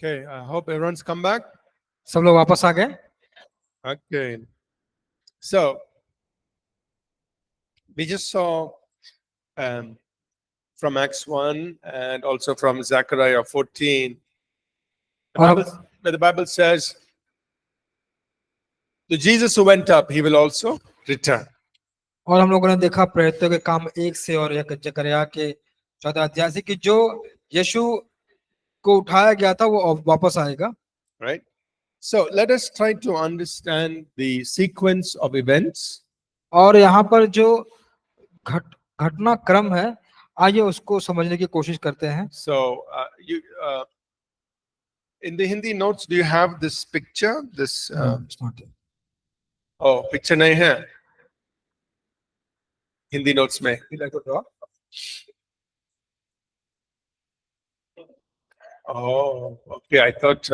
Okay, I hope everyone's come back. सब लोग वापस आ गए. Okay. So, we just saw from Acts 1 and also from Zechariah 14, where the Bible says, to Jesus who went up, he will also return. और हम लोगों ने देखा प्रेरितों के काम 1 से और जकरया के 14 अध्याय से कि जो यीशु को उठाया गया था वो वापस आएगा. Right? So, let us try to understand the sequence of events. और यहाँ पर जो घटनाक्रम है, आइए उसको समझने की कोशिश करते हैं. So, in the Hindi notes, do you have this picture? This oh, picture nahi hai. Hindi notes mein. You like to draw? Oh, okay. I thought.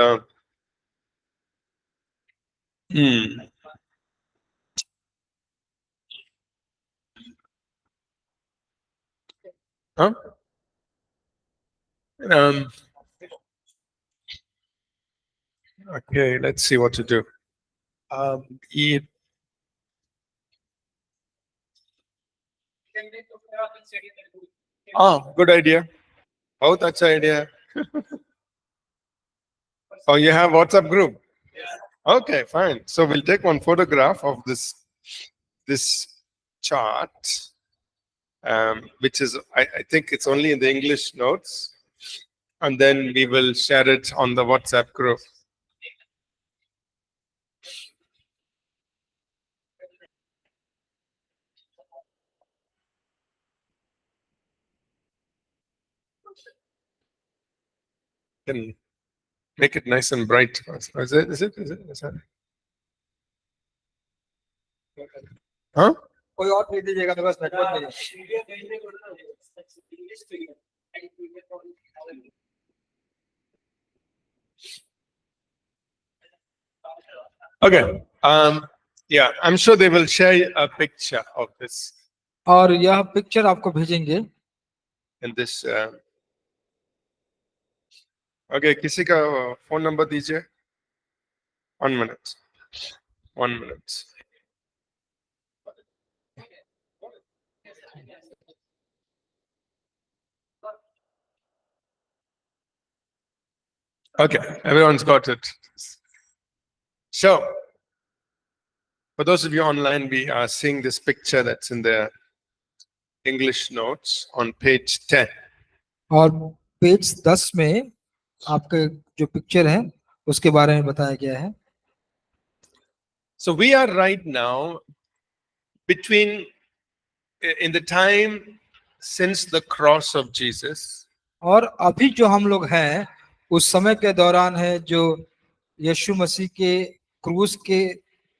Huh? Okay, let's see what to do. Good idea. Oh, that's an idea. Oh, you have WhatsApp group? Okay, fine. So we'll take one photograph of this chart, which is, I think it's only in the English notes, and then we will share it on the WhatsApp group. Can make it nice and bright. Is it? Huh? कोई और भेज दीजिएगा मेरे पास network नहीं है. Okay. Yeah, I'm sure they will share a picture of this. और यह picture आपको भेजेंगे. In this. Okay, किसी का phone number दीजिए. 1 minute. 1 minute. Okay, everyone's got it. So, for those of you online, we are seeing this picture that's in the English notes on page 10. और page 10 में आपके जो picture है उसके बारे में बताया गया है. So we are right now in the time since the cross of Jesus. और अभी जो हम लोग हैं उस समय के दौरान है जो यीशु मसीह के क्रूस के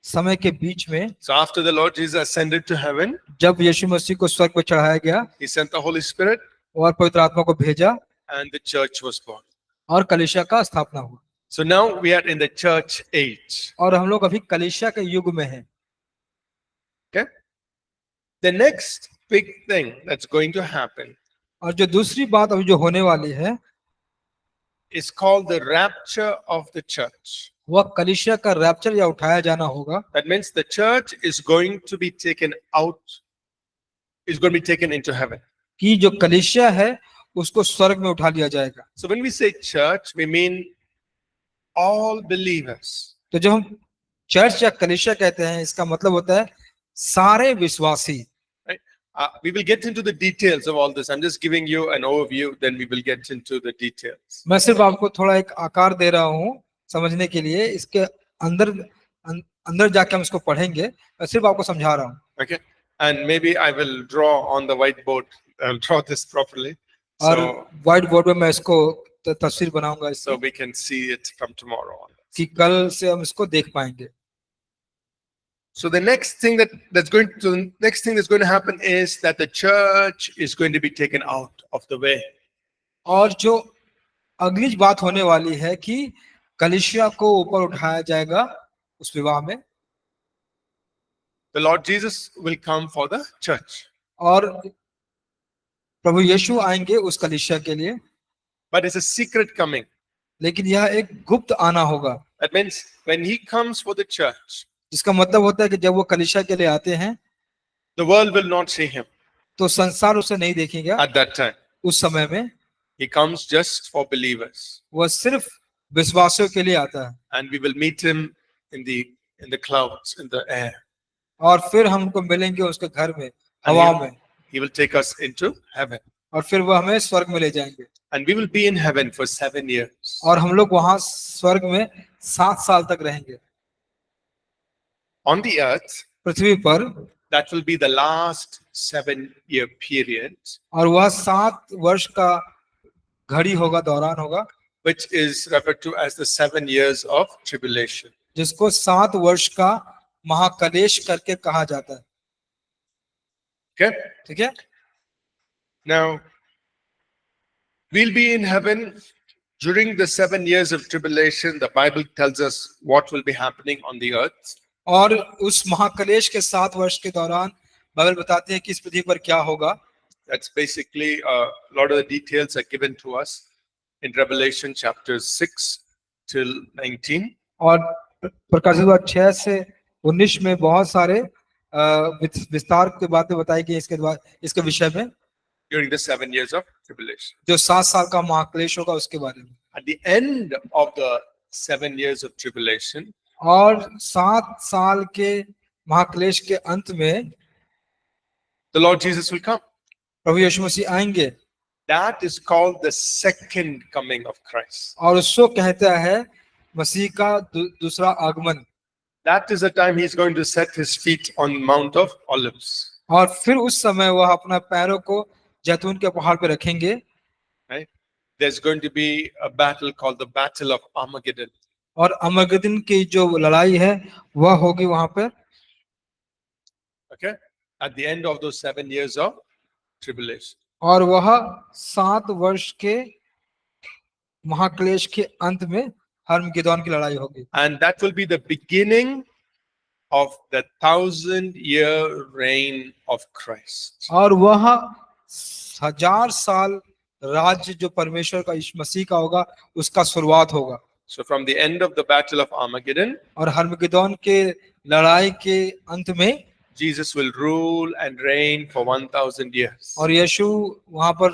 समय के बीच में. So after the Lord Jesus ascended to heaven, जब यीशु मसीह को स्वर्ग में चढ़ाया गया, he sent the Holy Spirit, और पवित्र आत्मा को भेजा, and the church was born. और कलीसिया का स्थापना हुआ. So now we are in the church age. और हम लोग अभी कलीसिया के युग में हैं. Okay? The next big thing that's going to happen, और जो दूसरी बात अभी जो होने वाली है, is called the rapture of the church. वह कलीसिया का रैप्चर या उठाया जाना होगा. That means the church is going to be taken out, is going to be taken into heaven. कि जो कलीसिया है उसको स्वर्ग में उठा लिया जाएगा. So when we say church, we mean all believers. तो जब हम चर्च या कलीसिया कहते हैं, इसका मतलब होता है सारे विश्वासी. Right? We will get into the details of all this. I'm just giving you an overview, then we will get into the details. मैं सिर्फ आपको थोड़ा एक आकार दे रहा हूँ समझने के लिए. इसके अंदर जाके हम इसको पढ़ेंगे. मैं सिर्फ आपको समझा रहा हूँ. Okay, and maybe I will draw on the whiteboard. I'll draw this properly. और So, व्हाइट बोर्ड में मैं इसको तस्वीर बनाऊंगा so we can see it from tomorrow on. कि कल से हम इसको देख पाएंगे. So the next thing that's going to happen is that the church is going to be taken out of the way. और जो अगली बात होने वाली है कि कलीसिया को ऊपर उठाया जाएगा उस विवाह में. The Lord Jesus will come for the church. और प्रभु यीशु आएंगे उस कलीसिया के लिए. But it's a secret coming. लेकिन यह एक गुप्त आना होगा, That means when he comes for the church, जिसका मतलब होता है कि जब वो कलीसिया के लिए आते हैं the world will not see him तो संसार उसे नहीं देखेगा। at that time. उस समय में He comes just for believers, वह सिर्फ विश्वासियों के लिए आता है, and we will meet him in the clouds, in the air, और फिर हम उनको मिलेंगे उसके घर में, and हवा में, he will take us into heaven, और फिर वह हमें स्वर्ग में ले जाएंगे, and we will be in heaven for 7 years. और हम लोग वहां स्वर्ग में 7 साल तक रहेंगे। On the earth, पृथ्वी पर, that will be the last 7-year period, और वह 7 वर्ष का घड़ी होगा, दौरान होगा, which is referred to as the 7 years of tribulation. जिसको 7 वर्ष का महाकलेश करके कहा जाता है। Okay? ठीक है, Now, we'll be in heaven during the 7 years of tribulation. The Bible tells us what will be happening on the earth. और उस महाकलेश के 7 वर्ष के दौरान बाइबल बताते हैं कि इस पृथ्वी पर क्या होगा। That's basically a lot of the details are given to us in Revelation chapters 6 till 19. और प्रकाशित वाक्य 6 से 19 में बहुत सारे विस्तार की बातें बताई गई इसके विषय में, During the 7 years of tribulation. जो 7 साल का महाक्लेश होगा उसके बारे में। At the end of the 7 years of tribulation, और 7 साल के महाक्लेश के अंत में the Lord Jesus will come. प्रभु यीशु मसीह आएंगे, That is called the second coming of Christ. और उसको कहता है मसीह का दूसरा आगमन। That is the time he's going to set his feet on Mount of Olives. और फिर उस समय वह अपना पैरों को जैतून के पहाड़ पे रखेंगे। Right? There's going to be a battle called the Battle of Armageddon. और अमरगदन की जो लड़ाई है वह होगी वहां पर। Okay? At the end of those 7 years of tribulation. और वह 7 वर्ष के महाक्लेश के अंत में हर्मगिदोन की लड़ाई होगी। And that will be the beginning of the 1000-year reign of Christ. और वह 1000 साल राज्य जो परमेश्वर का यीशु मसीह का होगा उसका शुरुआत होगा। So from the end of the Battle of Armageddon, और हर्मगिदोन के लड़ाई के अंत में Jesus will rule and reign for 1000 years. और यीशु वहां पर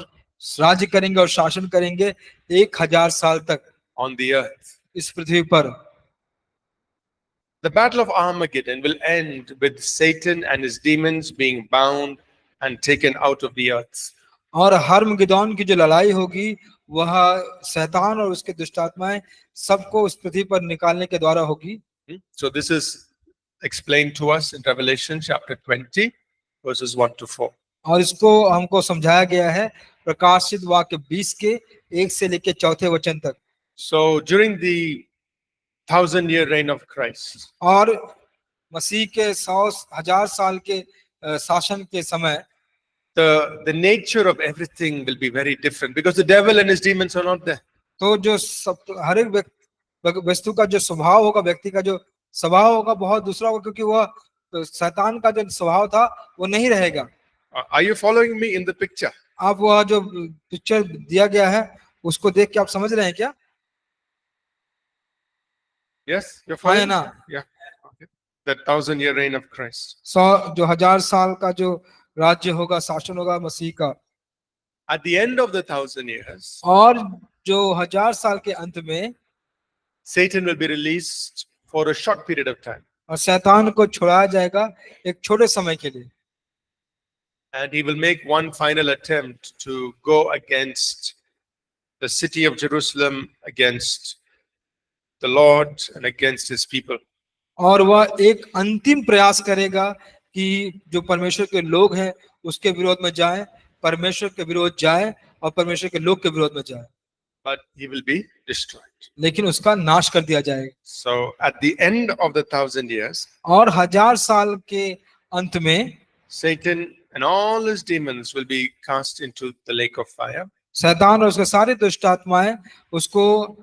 राज्य करेंगे और शासन करेंगे 1000 साल तक On the earth. इस पृथ्वी पर। The Battle of Armageddon will end with Satan and his demons being bound and taken out of the earth. और हर्मगिदोन की जो लड़ाई होगी वह शैतान और उसके दुष्टात्माएं सबको उस पृथ्वी पर निकालने के द्वारा होगी। So this is explained to us in Revelation chapter 20 verses 1 to 4. और इसको हमको समझाया गया है प्रकाशित वाक्य 20 के 1 से लेकर 4 वचन तक। So during the 1000-year reign of Christ, और मसीह के 1000 साल के शासन के समय the nature of everything will be very different because the devil and his demons are not there. तो जो हर एक वस्तु का जो स्वभाव होगा, व्यक्ति का जो स्वभाव होगा बहुत दूसरा होगा, क्योंकि वह शैतान का जो स्वभाव था वो नहीं रहेगा। Are you following me in the picture? आप वह जो पिक्चर दिया गया है उसको देख के आप समझ रहे हैं क्या? Yes, you're हाँ है following? ना? Yeah. Okay. The 1000-year reign of Christ. जो 1000 साल का जो राज्य होगा, शासन होगा मसीह का। At the end of the 1000 years, और जो 1000 साल के अंत में Satan will be released for a short period of time. और शैतान को छुड़ाया जाएगा एक छोटे समय के लिए। And he will make one final attempt to go against the city of Jerusalem, against the Lord and against his people. और वह एक अंतिम प्रयास करेगा कि जो परमेश्वर के लोग हैं उसके विरोध में जाए, परमेश्वर के विरोध जाए और परमेश्वर के लोग के विरोध में जाए। But he will be destroyed. लेकिन उसका नाश कर दिया जाएगा। So at the end of the 1000 years, और 1000 साल के अंत में Satan and all his demons will be cast into the lake of fire. शैतान और उसके सारे दुष्ट आत्माएं उसको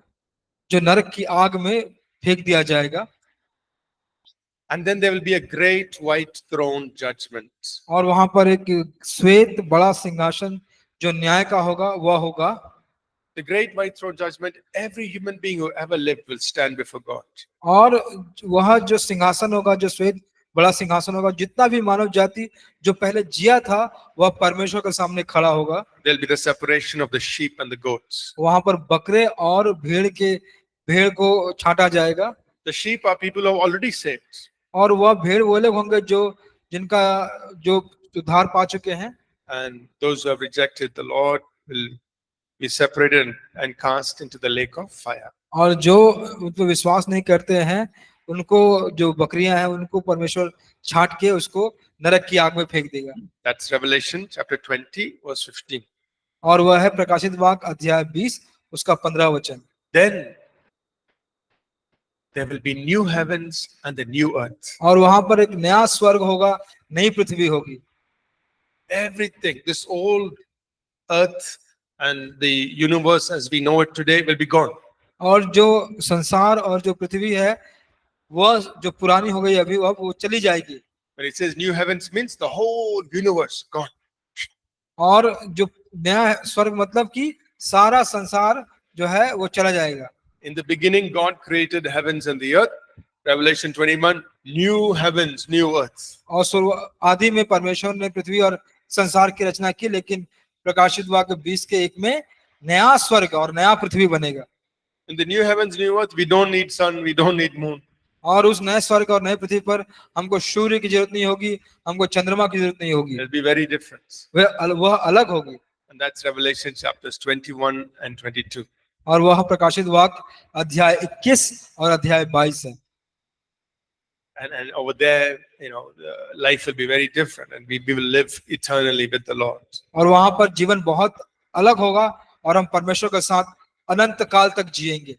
जो नरक की आग में फेंक दिया जाएगा। And then there will be a great white throne judgment. और वहां पर एक श्वेत बड़ा सिंहासन जो न्याय का होगा वह होगा। the great white throne judgment, every human being who ever lived will stand before God. और वह जो सिंहासन होगा, जो श्वेत बड़ा सिंहासन होगा, जितना भी मानव जाति जो पहले जिया था वह परमेश्वर के सामने खड़ा होगा। There'll be the separation of the sheep and the goats. वहां पर बकरे और भेड़ को छांटा जाएगा। The sheep are people who are already saved, और वह भेड़ वो लोग होंगे जो उद्धार पा चुके हैं, and those who have rejected the Lord will be separated and cast into the lake of fire. और जो उन पर विश्वास नहीं करते हैं उनको, जो बकरियां हैं, उनको परमेश्वर छांट के उसको नरक की आग में फेंक देगा। That's Revelation chapter 20, verse 15. और वह है प्रकाशित वाक्य अध्याय 20 उसका 15 वचन। Then there will be new heavens and the new earth. और वहां पर एक नया स्वर्ग होगा, नई पृथ्वी होगी। Everything, this old earth and the universe as we know it today will be gone. और जो संसार और जो पृथ्वी है वह जो पुरानी हो गई अभी, अब वो चली जाएगी। When it says new heavens means the whole universe gone. और जो नया स्वर्ग मतलब कि सारा संसार जो है वो चला जाएगा। In the beginning, God created heavens and the earth. Revelation 21, new heavens, new earth. और आदि में परमेश्वर ने पृथ्वी और संसार की रचना की, लेकिन प्रकाशित वाक्य 20 के 1 में नया स्वर्ग और नया पृथ्वी बनेगा। In the new heavens, new earth, we don't need sun, we don't need moon. और उस नए स्वर्ग और नए पृथ्वी पर हमको सूर्य की जरूरत नहीं होगी, हमको चंद्रमा की जरूरत नहीं होगी। It'll be very different. वह अलग होगी। And that's Revelation chapters 21 and 22. और वह प्रकाशित वाक्य अध्याय 21 और अध्याय 22 है। And over there, the life will be very different, and we will live eternally with the Lord. और वहां पर जीवन बहुत अलग होगा और हम परमेश्वर के साथ अनंत काल तक जिएंगे।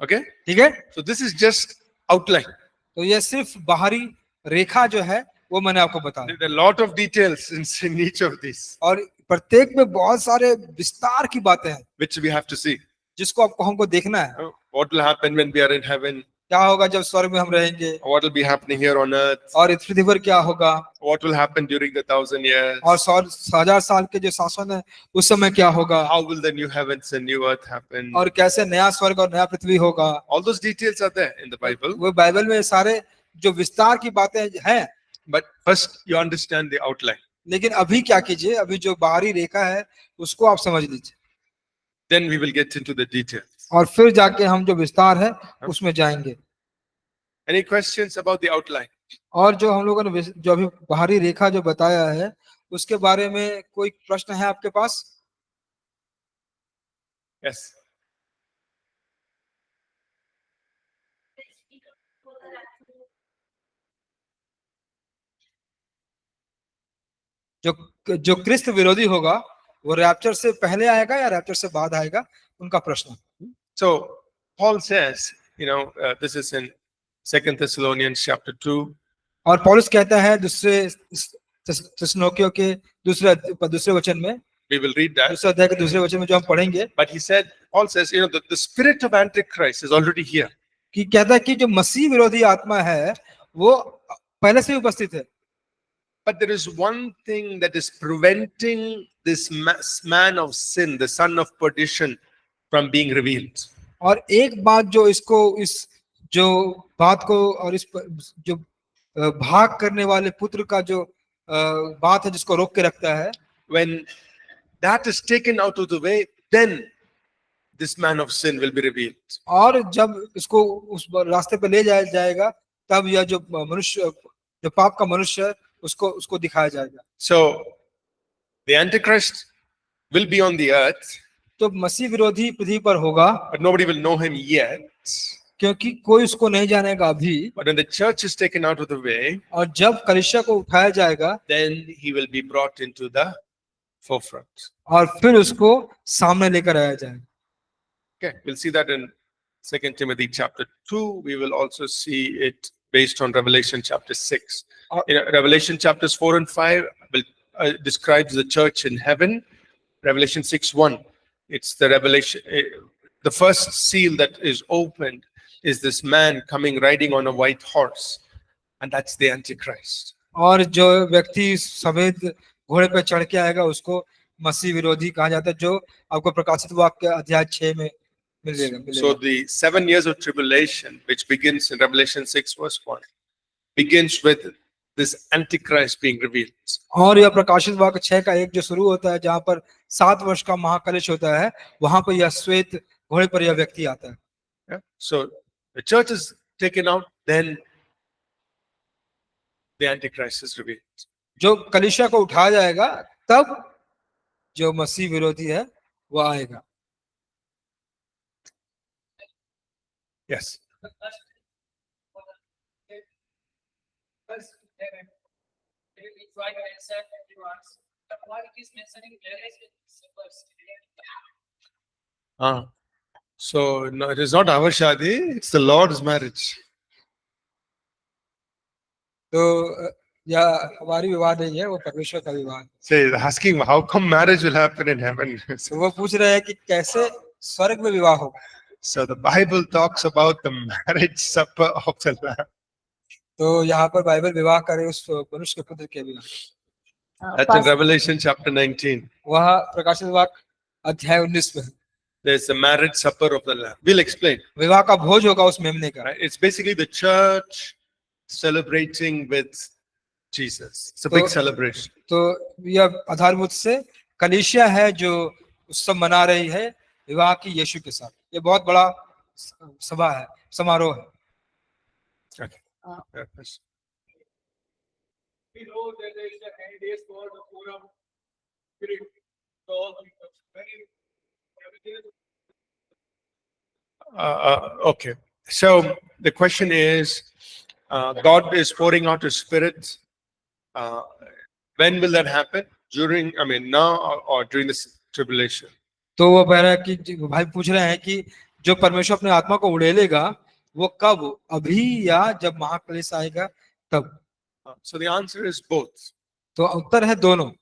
Okay? ठीक है? So this is just outline. तो ये सिर्फ बाहरी रेखा जो है वो मैंने आपको बताया। There are a lot of details in each of these, और प्रत्येक में बहुत सारे विस्तार की बातें हैं which we have to see. जिसको हमको देखना है। What will happen when we are in heaven? क्या होगा जब स्वर्ग में हम रहेंगे, What will be happening here on earth? और इस पृथ्वी पर क्या होगा, What will happen during the 1,000 years? और 1000 साल के जो शासन है उस समय क्या होगा, How will the new heavens and new earth happen? और कैसे नया स्वर्ग और नया पृथ्वी होगा। All those details are there in the Bible. वो बाइबल में सारे जो विस्तार की बातें हैं। But first, you understand the outline. लेकिन अभी क्या कीजिए, अभी जो बाहरी रेखा है उसको आप समझ लीजिए, Then we will get into the details. और फिर जाके हम जो विस्तार है उसमें जाएंगे। Any questions about the outline? और जो हम लोगों ने जो अभी बाहरी रेखा जो बताया है उसके बारे में कोई प्रश्न है आपके पास? Yes. जो क्रिस्त विरोधी होगा वो रैप्चर से पहले आएगा या रैप्चर से बाद आएगा, उनका प्रश्न। So Paul says, this is in 2 Thessalonians chapter 2. और पौलुस कहता है दूसरे थिस्सलुनीकियों के दूसरे वचन में, We will read that. दूसरे अध्याय के दूसरे वचन में जो हम पढ़ेंगे, But Paul says, the spirit of Antichrist is already here. कि कहता है कि जो मसीह विरोधी आत्मा है वो पहले से ही उपस्थित है। But there is one thing that is preventing this man of sin, the son of perdition, from being revealed. और एक बात जो इस जो बात को और इस जो भाग करने वाले पुत्र का जो बात है जिसको रोक के रखता है, when that is taken out of the way, then this man of sin will be revealed. और जब इसको उस रास्ते पे ले जाया जाएगा तब यह जो मनुष्य, जो पाप का मनुष्य है, उसको दिखाया जाएगा। So the Antichrist will be on the earth, तो मसीह विरोधी पृथ्वी पर होगा, but nobody will know him yet. क्योंकि कोई उसको नहीं जानेगा अभी। But when the church is taken out of the way, और जब कलीसिया को उठाया जाएगा, then he will be brought into the forefront. और फिर उसको सामने लेकर आया जाएगा। Okay, we'll see that in 2 Timothy chapter 2. We will also see it based on Revelation chapter 6. Revelation chapters 4 and 5 will describes the church in heaven. Revelation 6:1. It's the revelation. The first seal that is opened is this man coming riding on a white horse, and that's the Antichrist. और जो व्यक्ति सफेद घोड़े पर चढ़ के आएगा उसको मसीह विरोधी कहा जाता है, जो आपको प्रकाशित वाक्य अध्याय 6 में So मिलेगा। the 7 years of tribulation, which begins in Revelation 6 verse 1, begins with this Antichrist being revealed. और यह प्रकाशित वाक्य 6 का 1 जो शुरू होता है, जहां पर 7 वर्ष का महाकलेश होता है, वहां पर यह श्वेत घोड़े पर यह व्यक्ति आता है। Yeah? So the church is taken out, then the Antichrist is revealed. जो कलीसिया को उठाया जाएगा, तब जो मसीह विरोधी है वो आएगा। Yes. Why it is mentioning marriage in first? So no, it is not our shadi, it's the Lord's marriage. तो यह हमारी विवाह नहीं है, वो परमेश्वर का विवाह है। Say, asking how come marriage will happen in heaven. तो वो पूछ रहे हैं कि कैसे स्वर्ग में विवाह होगा। So the Bible talks about the marriage supper of the Lamb. तो यहाँ पर बाइबल विवाह करे उस मनुष्य के पुत्र के विवाह। That's in Revelation chapter 19. वह प्रकाशित वाक्य अध्याय 19 में है। There's the marriage supper of the Lamb. We'll explain. विवाह का भोज होगा उस मेमने का। Right? It's basically the church celebrating with Jesus. It's a big celebration. तो यह आधारभूत से कलीसिया है जो उत्सव मना रही है विवाह की यीशु के साथ। ये बहुत बड़ा सभा है, समारोह है। Okay. Yeah, yes. We know that there is a candidate for the forum spirit. So Okay. So the question is, God is pouring out His Spirit. When will that happen? During, I mean, now or during this tribulation? तो वो कह रहा है कि भाई पूछ रहे हैं कि जो परमेश्वर अपने आत्मा को उड़ेलेगा वो कब, अभी या जब महाक्लेश आएगा तब? So the answer is both. तो उत्तर है दोनों।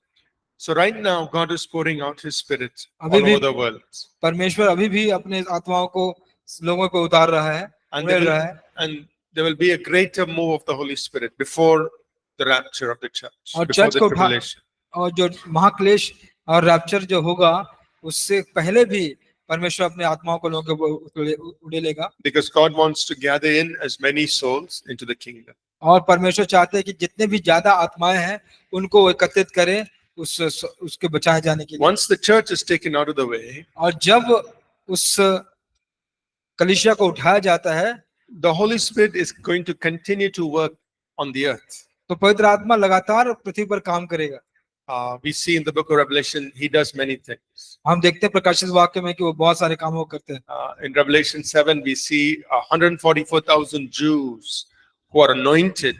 So right now, God is pouring out His Spirit all अभी भी over the world. परमेश्वर अभी भी अपने आत्माओं को लोगों को उतार रहा है, उड़ेल रहा है। And there will be a greater move of the Holy Spirit before the rapture of the church, और before चर्च the को उठा tribulation. और जो महाक्लेश और रैप्चर जो होगा उससे पहले भी परमेश्वर अपने आत्माओं को लोगों को उड़ेलेगा। Because God wants to gather in as many souls into the kingdom. और परमेश्वर चाहते हैं कि जितने भी ज्यादा आत्माएं हैं उनको एकत्रित करें उसके बचाए जाने के लिए। Once the church is taken out of the way, और जब उस कलीसिया को उठाया जाता है the Holy Spirit is going to continue to work on the earth. तो पवित्र आत्मा लगातार पृथ्वी पर काम करेगा। We see in the book of Revelation, He does many things. हम देखते हैं प्रकाशित वाक्य में कि वो बहुत सारे कामों करते हैं। In Revelation 7, we see 144,000 Jews who are anointed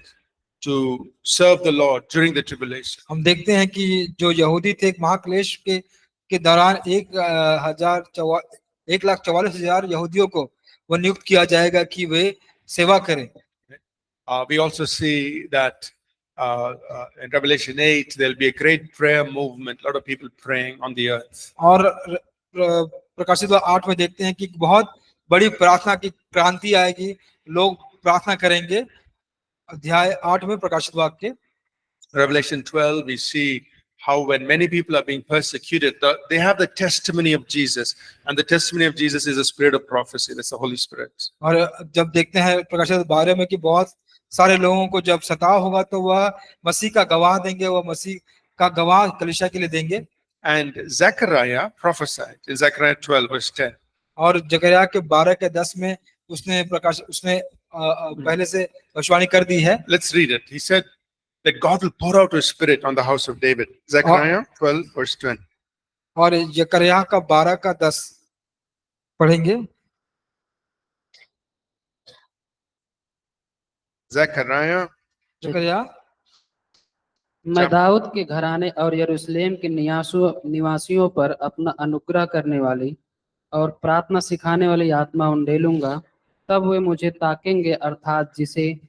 to serve the Lord during the tribulation. हम देखते हैं कि जो यहूदी थे महाक्लेश के दौरान 1,44,000 यहूदियों को वो नियुक्त किया जाएगा कि वे सेवा करें। We also see that in Revelation 8, there'll be a great prayer movement, a lot of people praying on the earth. और प्रकाशित 8 में देखते हैं कि बहुत बड़ी प्रार्थना की क्रांति आएगी, लोग प्रार्थना करेंगे। अध्याय 8 में प्रकाशित वाक्य। Revelation 12, we see how when many people are being persecuted, they have the testimony of Jesus, and the testimony of Jesus is the spirit of prophecy. That's the Holy Spirit. और जब देखते हैं प्रकाशित 12 में कि बहुत सारे लोगों को जब सताव होगा तो वह मसीह का गवाह देंगे, वह मसीह का गवाह कलीसिया के लिए देंगे। And Zechariah prophesied in Zechariah 12 verse 10. और जकरिया के 12 के 10 में उसने पहले से भविष्यवाणी कर दी है। Let's read it. He said that God will pour out His Spirit on the house of David. Zechariah 12 verse 10. और जकरिया का 12 का 10 पढ़ेंगे। Zechariah. जकरिया। मैं दाऊद के घराने और यरूशलेम के निवासियों पर अपना अनुग्रह करने वाली और प्रार्थना सिखाने वाली आत्मा उंडेलूंगा, तब वे मुझे ताकेंगे, अर्थात जिसे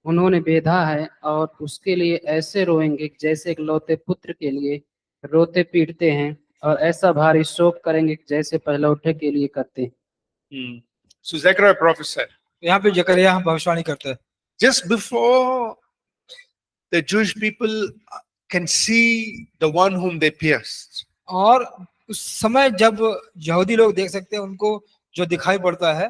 उन्होंने बेधा है, और उसके लिए ऐसे रोएंगे जैसे एक लौते पुत्र के लिए रोते पीटते हैं, और ऐसा भारी शोक करेंगे जैसे पहलौठे के लिए करते हैं। So Zechariah prophesied. यहाँ पे जकरिया भविष्यवाणी करते हैं। Just before the Jewish people can see the one whom they pierced. और उस समय जब यहूदी लोग देख सकते हैं उनको जो दिखाई पड़ता है,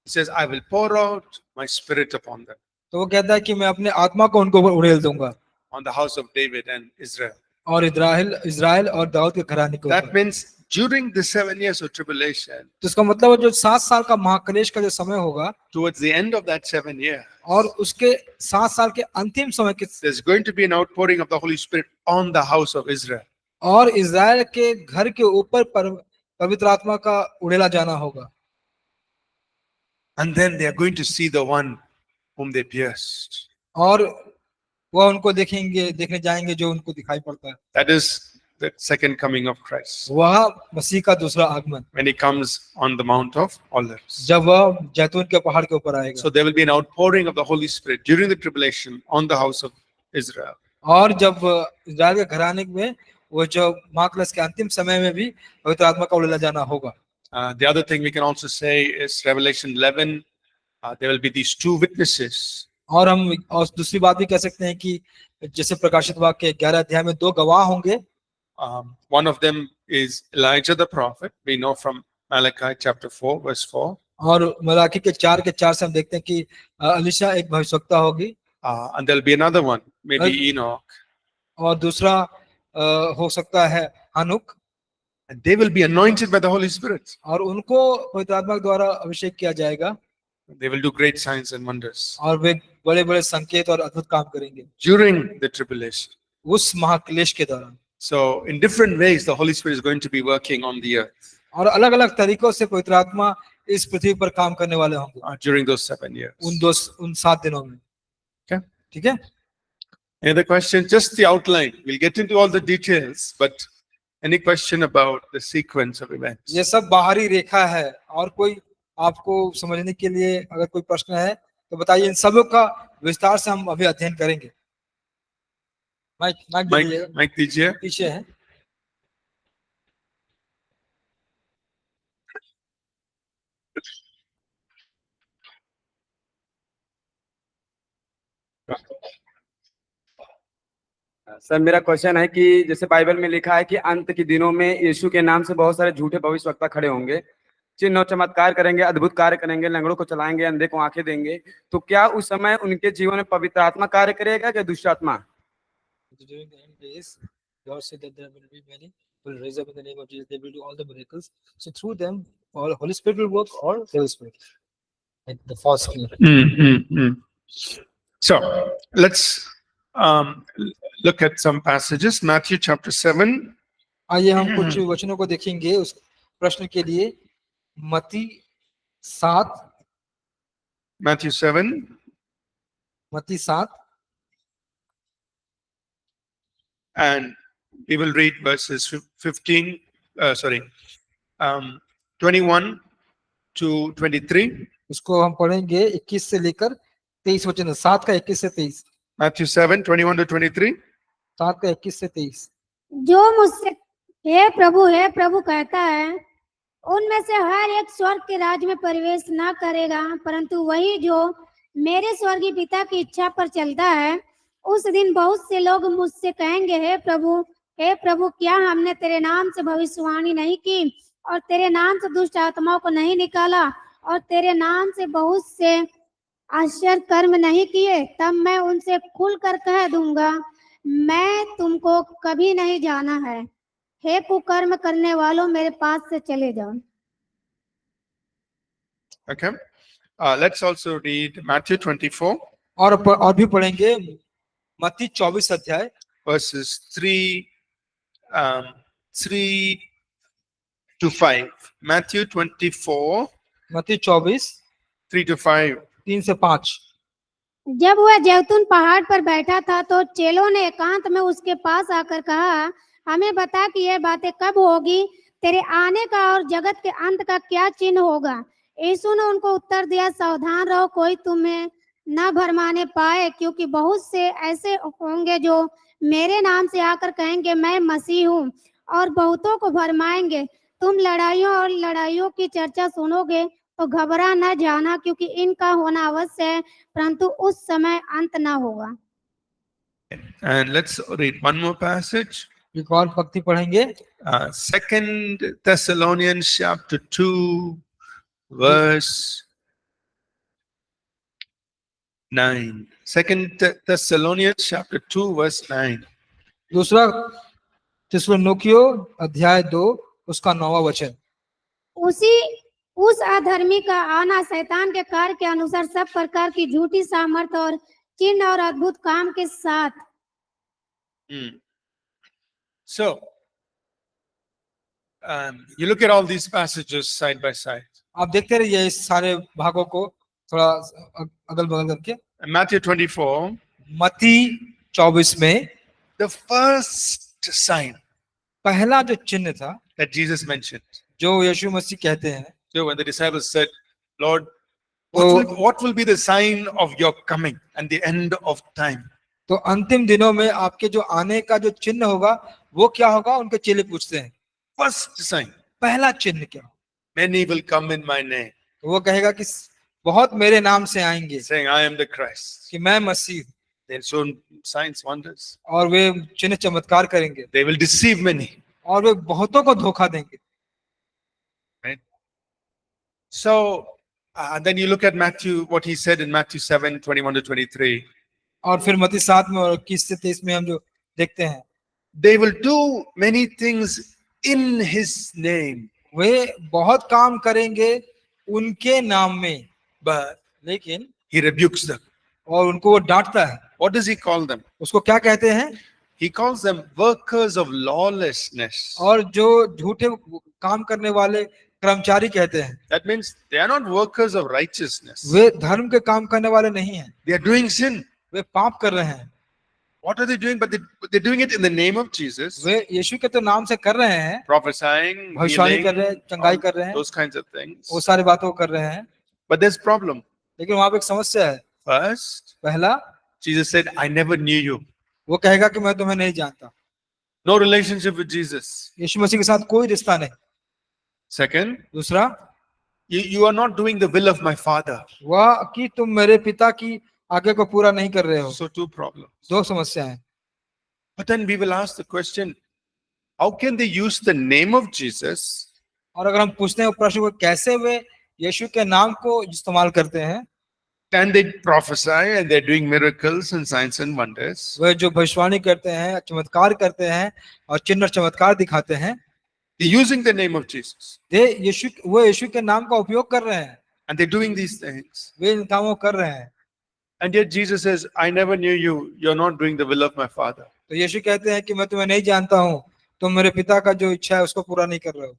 He says, I will pour out my spirit upon them, तो वो कहता है कि मैं अपने आत्मा को उनको ऊपर उड़ेल दूंगा, on the house of David and Israel. और इज़राइल और दाऊद के घराने के That ऊपर। means during the 7 years of tribulation, तो इसका मतलब है जो 7 साल का महाक्लेश का जो समय होगा, towards the end of that 7 years, और उसके 7 साल के अंतिम समय के, there's going to be an outpouring of the Holy Spirit on the house of Israel. और इज़राइल के घर के ऊपर पवित्र आत्मा का उड़ेला जाना होगा। And then they are going to see the one whom they pierced. और वह उनको देखने जाएंगे जो उनको दिखाई पड़ता है। That is the second coming of Christ, वह मसीह का दूसरा आगमन, when he comes on the Mount of Olives. जब वह जैतून के पहाड़ के ऊपर आएगा। So there will be an outpouring of the Holy Spirit during the tribulation on the house of Israel. और जब इज़राइल के घराने में वो जो महाक्लेश के अंतिम समय में भी पवित्र आत्मा का उड़ेला जाना होगा। The other thing we can also say is Revelation 11, there will be these two witnesses. और दूसरी बात भी कह सकते हैं कि जैसे प्रकाशित वाक्य 11 अध्याय में 2 गवाह होंगे। One of them is Elijah the prophet. We know from Malachi chapter 4, verse 4. और मलाकी के 4 से हम देखते हैं कि अलीशा एक भविष्यवक्ता होगी, And there'll be another one, maybe Enoch. और दूसरा हो सकता है हनुक, And they will be anointed by the Holy Spirit. और उनको पवित्र आत्मा के द्वारा अभिषेक किया जाएगा, They will do great signs and wonders और वे बड़े-बड़े संकेत और अद्भुत काम करेंगे during the tribulation. उस महाक्लेश के दौरान। So in different ways, the Holy Spirit is going to be working on the earth और अलग-अलग तरीकों से पवित्र आत्मा इस पृथ्वी पर काम करने वाले होंगे during those 7 years. उन 7 दिनों में। Okay. ठीक है? Any other questions? Just the outline. We'll get into all the details, but any question about the sequence of events? ये सब बाहरी रेखा है, और कोई आपको समझने के लिए अगर कोई प्रश्न है तो बताइए। इन सबों का विस्तार से हम अभी अध्ययन करेंगे। Mike दीजिए। पीछे है। सर मेरा क्वेश्चन है कि जैसे बाइबल में लिखा है कि अंत के दिनों में यीशु के नाम से बहुत सारे झूठे भविष्यवक्ता खड़े होंगे, चिन्ह और चमत्कार करेंगे, अद्भुत कार्य करेंगे, लंगड़ों को चलाएंगे, अंधे को आंखें देंगे। तो क्या उस समय उनके जीवन में पवित्र आत्मा कार्य करेगा या दुष्ट आत्मा? God said that there will be many who will raise up in the name of Jesus. They will do all the miracles. So through them, all Holy Spirit will work, or Holy Spirit, like the false king. So let's look at some passages. Matthew chapter 7. आइए हम कुछ वचनों को देखेंगे उस प्रश्न के लिए। मत्ती 7, Matthew 7. मत्ती 7, And we will read verses 21 to 23. उसको हम पढ़ेंगे 21 से लेकर 23 वचन। 7 का 21 से 23। Matthew 7, 21 to 23. 7 का 21 से 23। जो मुझसे हे प्रभु कहता है, उनमें से हर एक स्वर्ग के राज्य में प्रवेश न करेगा, परंतु वही जो मेरे स्वर्गीय पिता की इच्छा पर चलता है। उस दिन बहुत से लोग मुझसे कहेंगे, हे प्रभु, क्या हमने तेरे नाम से भविष्यवाणी नहीं की, और तेरे नाम से दुष्ट आत्माओं को नहीं निकाला, और तेरे नाम से बहुत से आश्चर्य कर्म नहीं किए? तब मैं उनसे खुलकर कह दूंगा, मैं तुमको कभी नहीं जाना है। हे कुकर्म करने वालों, मेरे पास से चले जाओ। Okay. Let's also read Matthew 24, और भी पढ़ेंगे मत्ती 24 अध्याय verses 3 to 5. Matthew 24, मत्ती 24 3 to 5. 3 से 5। जब वह जैतून पहाड़ पर बैठा था तो चेलों ने एकांत में उसके पास आकर कहा, हमें बता कि यह बातें कब होगी, तेरे आने का और जगत के अंत का क्या चिन्ह होगा? यीशु ने उनको उत्तर दिया, सावधान रहो, कोई तुम्हें न भरमाने पाए, क्योंकि बहुत से ऐसे होंगे जो मेरे नाम से आकर कहेंगे, मैं मसीह हूँ, और बहुतों को भरमाएंगे। तुम लड़ाइयों की चर्चा सुनोगे तो घबरा न जाना, क्योंकि इनका होना अवश्य है, परंतु उस समय अंत न होगा। And let's read one more passage. एक और भक्ति पढ़ेंगे। 2 Thessalonians chapter 2 verse 9. 2 Thessalonians chapter 2 verse 9. दूसरा थिस्सलुनीकियों अध्याय 2 उसका 9वां वचन। उस अधर्मी का आना शैतान के कार्य के अनुसार सब प्रकार की झूठी सामर्थ और चिन्ह और अद्भुत काम के साथ। So, you look at all these passages side by side. आप देखते रहिए इस सारे भागों को थोड़ा अगल बगल करके। In Matthew 24, मत्ती 24 में the first sign पहला जो चिन्ह था that Jesus mentioned. जो यीशु मसीह कहते हैं, So when the disciples said, Lord, तो what will be the sign of your coming and the end of time? तो अंतिम दिनों में आपके जो आने का जो चिन्ह होगा वो क्या होगा, उनके चेले पूछते हैं। First sign, पहला चिन्ह क्या? many will come in my name, तो वो कहेगा कि बहुत मेरे नाम से आएंगे saying, I am the Christ. कि मैं मसीह, They'll show signs, wonders. और वे चिन्ह चमत्कार करेंगे They will deceive many. और वे बहुतों को धोखा देंगे। So then you look at Matthew, what he said in Matthew 7, 21 to 23. और फिर मत्ती 7 में और 21 से 23 में हम जो देखते हैं, They will do many things in his name, वे बहुत काम करेंगे उनके नाम में, but लेकिन he rebukes them. और उनको वो डांटता है। What does he call them? उसको क्या कहते हैं? He calls them workers of lawlessness. और जो झूठे काम करने वाले कर्मचारी कहते हैं। That means they are not workers of righteousness. वे धर्म के काम करने वाले नहीं हैं, They are doing sin. वे पाप कर रहे हैं। What are they doing? But they're doing it in the name of Jesus. वे यीशु के तो नाम से कर रहे हैं, Prophesying, भविष्यवाणी कर रहे healing, हैं, चंगाई कर रहे हैं, those kinds of things. वो सारी बातों को कर रहे हैं। But there's problem. लेकिन वहां पे एक समस्या है। First, पहला, Jesus said, I never knew you. वो कहेगा कि मैं तुम्हें नहीं जानता। No relationship with Jesus. यीशु मसीह के साथ कोई रिश्ता नहीं। Second, दूसरा, you are not doing the will of my Father. वह कि तुम मेरे पिता की आगे को पूरा नहीं कर रहे हो। So two problems. दो समस्या है। But then we will ask the question, how can they use the name of Jesus और अगर हम पूछते हैं प्रश्न को, कैसे वे यीशु के नाम को इस्तेमाल करते हैं? and they prophesy and they're doing miracles and signs and wonders? वे जो भविष्यवाणी करते हैं, चमत्कार करते हैं और चिन्ह और चमत्कार दिखाते हैं, They're using the name of Jesus वो यीशु के नाम का उपयोग कर रहे हैं, and they're doing these things. वे इन कामों को कर रहे हैं। And yet Jesus says, I never knew you. You're not doing the will of my Father. तो यीशु कहते हैं कि मैं तुम्हें नहीं जानता हूँ, तुम मेरे पिता का जो इच्छा है उसको पूरा नहीं कर रहे हो।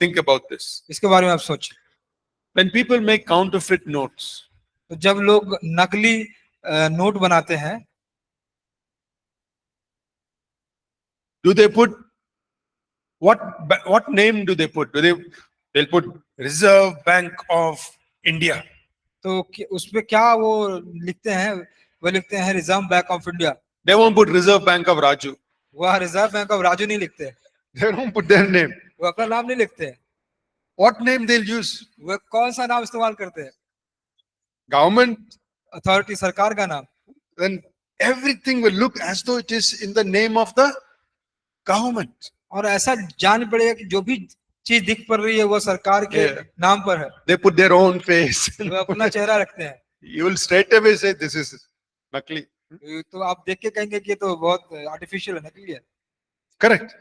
Think about this. इसके बारे में आप सोचें। When people make counterfeit notes, तो जब लोग नकली नोट बनाते हैं, do they put what name do they put? They'll put Reserve Bank of India. तो उसमें क्या वो लिखते हैं? वो लिखते हैं reserve bank of India. They won't put Reserve Bank of Raju. वह रिजर्व बैंक ऑफ राजू नहीं लिखते, They won't put their name. वो अपना नाम नहीं लिखते। What name they'll use? वो कौन सा नाम इस्तेमाल करते हैं? Government. अथॉरिटी, सरकार का नाम। Then everything will look as though it is in the name of the government. और ऐसा जान पड़ेगा कि जो भी चीज दिख पड़ रही है वो सरकार के नाम पर है। They put their own face. वो अपना चेहरा रखते हैं। You will straight away say this is nakli. तो आप देख के कहेंगे कि ये तो बहुत आर्टिफिशियल है, नकली है। Correct.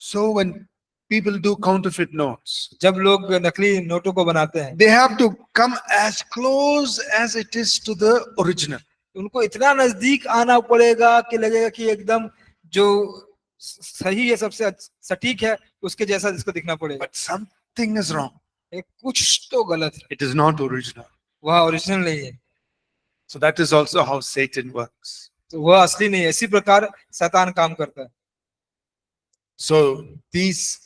So when people do counterfeit notes, जब लोग नकली नोटों को बनाते हैं, they have to come as close as it is to the original. उनको इतना नजदीक आना पड़ेगा कि लगेगा कि एकदम जो सही है, सबसे सटीक है, उसके जैसा जिसको दिखना पड़ेगा। But something is wrong. कुछ तो गलत है, It is not original. वह ओरिजिनल नहीं है। So that is also how Satan works. तो वह असली नहीं है। इसी प्रकार शैतान काम करता है। So these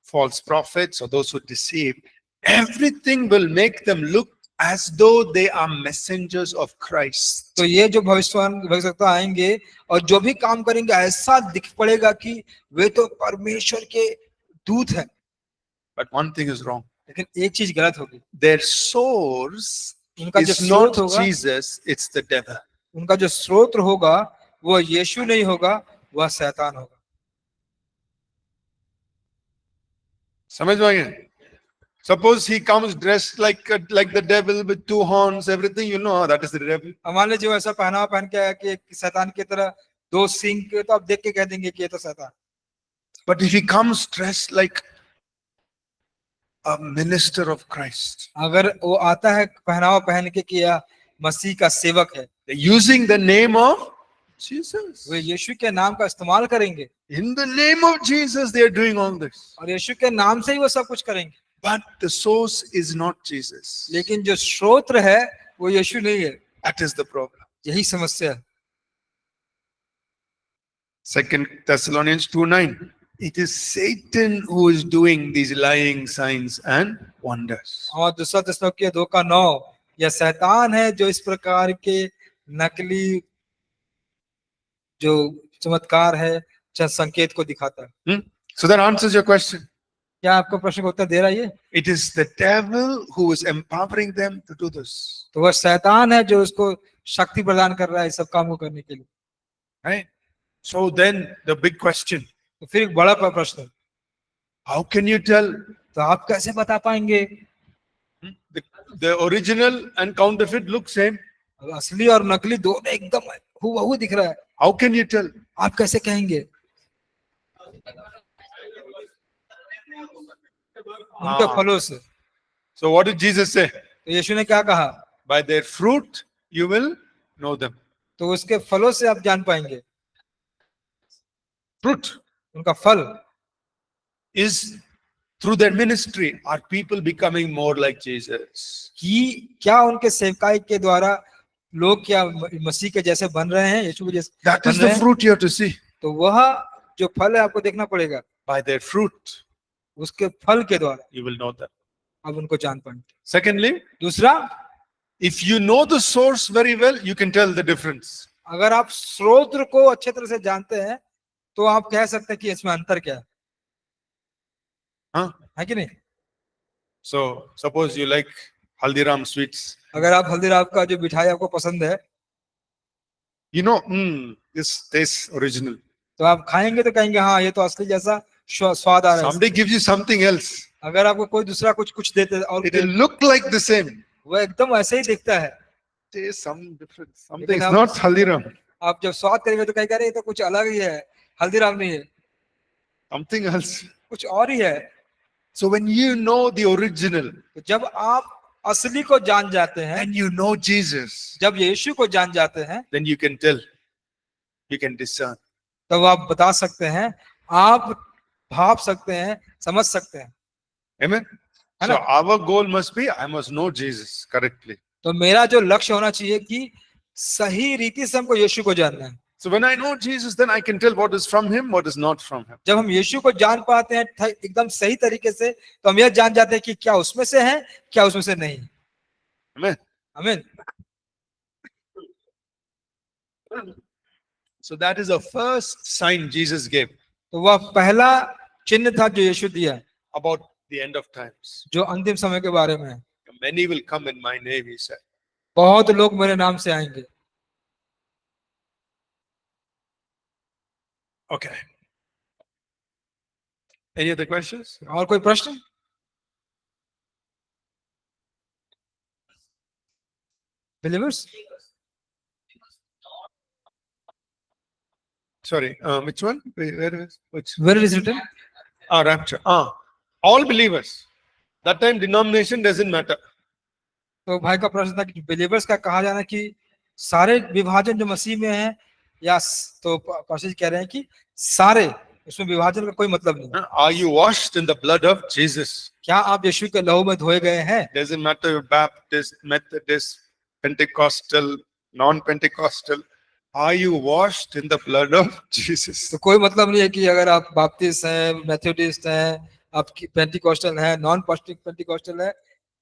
false prophets or those who deceive, everything will make them look as though they are messengers of Christ. तो ये जो भविष्यवक्ता आएंगे और जो भी काम करेंगे ऐसा दिख पड़ेगा कि वे तो परमेश्वर के दूत हैं। But one thing is wrong. लेकिन एक चीज गलत होगी, Their source उनका जो is not स्रोत होगा, Jesus, it's the devil. उनका जो स्रोत होगा वो यीशु नहीं होगा, वह शैतान होगा। समझ में आ गया? Suppose he comes dressed like the devil with two horns, everything, you know, that is the devil. अब मान लीजिए वो ऐसा पहनावा पहन के आया कि एक शैतान की तरह दो सींग के, तो आप देख के कह देंगे कि ये तो शैतान। But if he comes dressed like a minister of Christ, अगर वो आता है पहनावा पहन के कि यह मसीह का सेवक है, using the name of Jesus. वे यीशु के नाम का इस्तेमाल करेंगे, In the name of Jesus, they are doing all this. और यीशु के नाम से ही वो सब कुछ करेंगे। But the source is not Jesus. लेकिन जो स्रोत है वो यीशु नहीं है। That is the problem. यही समस्या है। 2 Thessalonians 2:9. It is Satan who is doing these lying signs and wonders. और दूसरा थिस्सलुनीकियों 2:9, यह शैतान है जो इस प्रकार के नकली जो चमत्कार है, संकेत को दिखाता है। So that answers your question. क्या आपको प्रश्न का उत्तर दे रहा है ये? It is the devil who is empowering them to do this. तो वह शैतान है जो उसको शक्ति प्रदान कर रहा है इस सब काम को करने के लिए। Right? So then the big question, तो फिर एक बड़ा प्रश्न, how can you tell तो आप कैसे बता पाएंगे? the original and counterfeit look same? असली और नकली दोनों एकदम हूबहू दिख रहा है, How can you tell? आप कैसे कहेंगे? उनके फलों से। So what did Jesus say? तो यीशु ने क्या कहा? By their fruit you will know them. तो उसके फलों से आप जान पाएंगे। Fruit उनका फल is through their ministry. Are people becoming more like Jesus? कि क्या उनके सेवकाई के द्वारा लोग क्या मसीह के जैसे बन रहे हैं, यीशु के जैसे That बन is रहे the हैं? fruit you have to see. तो वह जो फल है आपको देखना पड़ेगा, By their fruit उसके फल के द्वारा you will know them. आप उनको जान पाएंगे। Secondly, दूसरा, if you know the source very well, you can tell the difference. अगर आप स्रोत को अच्छे तरह से जानते हैं तो आप कह सकते हैं कि इसमें अंतर क्या है, Huh? है कि नहीं? So suppose you like Haldiram sweets. अगर आप हल्दीराम का जो मिठाई आपको पसंद है, You know, this tastes original. तो आप खाएंगे तो कहेंगे हाँ ये तो असली जैसा स्वाद आ रहा है। Somebody gives you something else. अगर आपको कोई दूसरा कुछ देते और It will look like the same. वो एकदम ऐसे ही दिखता है, Taste some difference. Something लेकिन is आप- not Haldiram. आप जब स्वाद करेंगे तो कहेंगे अरे ये तो कुछ अलग ही है, हल्दीराम नहीं है, Something else. कुछ और ही है। So when you know the original तो जब आप असली को जान जाते हैं, and you know Jesus, जब यीशु को जान जाते हैं, then you can tell. You can discern. तब आप बता सकते हैं, आप भाप सकते हैं, समझ सकते हैं। Amen. है So ना? our goal must be, I must know Jesus correctly. तो मेरा जो लक्ष्य होना चाहिए कि सही रीति से हमको यीशु को जानना है। So when I know Jesus, then I can tell what is from him, what is not from him. जब हम यीशु को जान पाते हैं एकदम सही तरीके से, तो हम यह जान जाते हैं कि क्या उसमें से है, क्या उसमें से नहीं। Amen. आमीन। So that is the first sign Jesus gave तो वह पहला चिन्ह था जो यीशु दिया, about the end of times. जो अंतिम समय के बारे में है। Many will come in my name, he said. बहुत लोग मेरे नाम से आएंगे। Okay. Any other questions? और कोई प्रश्न? Believers? Sorry, which one? Where is which? Where it is written? Rapture. All believers. That time denomination doesn't matter. तो भाई का प्रश्न था कि बिलीवर्स का कहा जाना कि सारे विभाजन जो मसीह में है, या तो पास्टर कह रहे हैं कि सारे, उसमें विभाजन का कोई मतलब नहीं। Are you washed in the blood of Jesus? क्या आप यीशु के लहू में धोए गए हैं? Doesn't matter you're Baptist, Methodist, Pentecostal, non-Pentecostal. Are you washed in the blood of Jesus? तो कोई मतलब नहीं है कि अगर आप बाप्टिस्ट हैं, मेथोडिस्ट हैं, आप पेंटिकॉस्टल हैं, नॉन पेंटिकॉस्टल है,